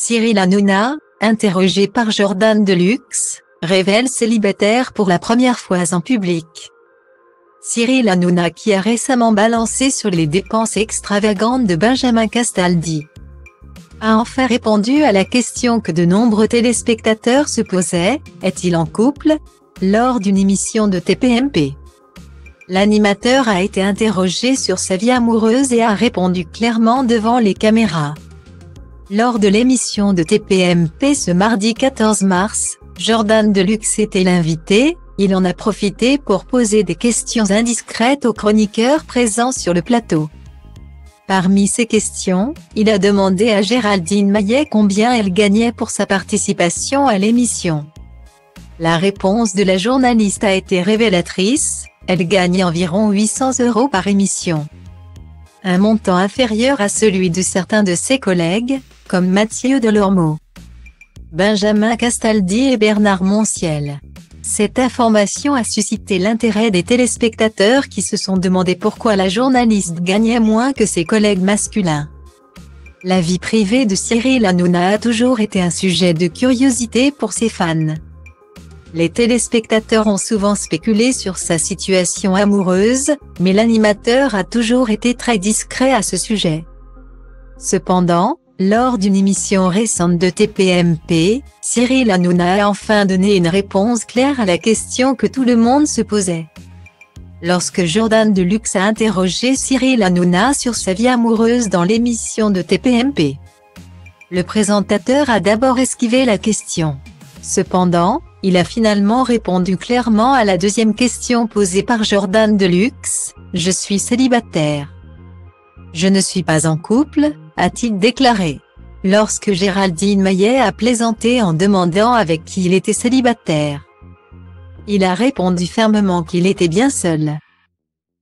Cyril Hanouna, interrogé par Jordan Deluxe, révèle célibataire pour la première fois en public. Cyril Hanouna, qui a récemment balancé sur les dépenses extravagantes de Benjamin Castaldi, a enfin répondu à la question que de nombreux téléspectateurs se posaient: est-il en couple? Lors d'une émission de TPMP. L'animateur a été interrogé sur sa vie amoureuse et a répondu clairement devant les caméras. Lors de l'émission de TPMP ce mardi 14 mars, Jordan Deluxe était l'invité. Il en a profité pour poser des questions indiscrètes aux chroniqueurs présents sur le plateau. Parmi ces questions, il a demandé à Géraldine Maillet combien elle gagnait pour sa participation à l'émission. La réponse de la journaliste a été révélatrice: elle gagne environ 800 € par émission. Un montant inférieur à celui de certains de ses collègues, comme Mathieu Delormeau, Benjamin Castaldi et Bernard Montiel. Cette information a suscité l'intérêt des téléspectateurs qui se sont demandé pourquoi la journaliste gagnait moins que ses collègues masculins. La vie privée de Cyril Hanouna a toujours été un sujet de curiosité pour ses fans. Les téléspectateurs ont souvent spéculé sur sa situation amoureuse, mais l'animateur a toujours été très discret à ce sujet. Cependant, lors d'une émission récente de TPMP, Cyril Hanouna a enfin donné une réponse claire à la question que tout le monde se posait. Lorsque Jordan Deluxe a interrogé Cyril Hanouna sur sa vie amoureuse dans l'émission de TPMP, le présentateur a d'abord esquivé la question. Cependant, il a finalement répondu clairement à la deuxième question posée par Jordan Deluxe: « Je suis célibataire. Je ne suis pas en couple », a-t-il déclaré. Lorsque Géraldine Maillet a plaisanté en demandant avec qui il était célibataire, il a répondu fermement qu'il était bien seul.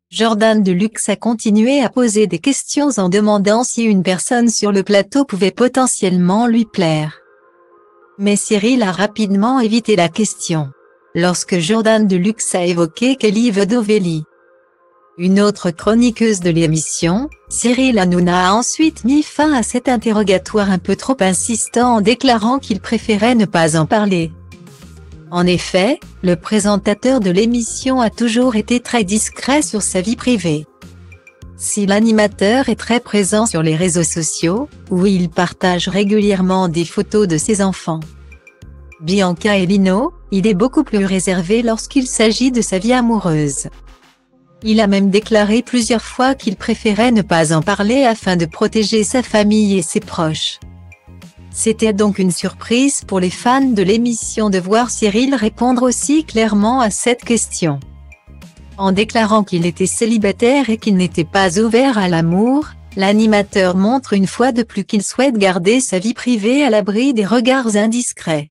Jordan Deluxe a continué à poser des questions en demandant si une personne sur le plateau pouvait potentiellement lui plaire. Mais Cyril a rapidement évité la question. Lorsque Jordan Deluxe a évoqué Kelly Vedovelli, une autre chroniqueuse de l'émission, Cyril Hanouna a ensuite mis fin à cet interrogatoire un peu trop insistant en déclarant qu'il préférait ne pas en parler. En effet, le présentateur de l'émission a toujours été très discret sur sa vie privée. Si l'animateur est très présent sur les réseaux sociaux, où il partage régulièrement des photos de ses enfants, Bianca et Lino, il est beaucoup plus réservé lorsqu'il s'agit de sa vie amoureuse. Il a même déclaré plusieurs fois qu'il préférait ne pas en parler afin de protéger sa famille et ses proches. C'était donc une surprise pour les fans de l'émission de voir Cyril répondre aussi clairement à cette question. En déclarant qu'il était célibataire et qu'il n'était pas ouvert à l'amour, l'animateur montre une fois de plus qu'il souhaite garder sa vie privée à l'abri des regards indiscrets.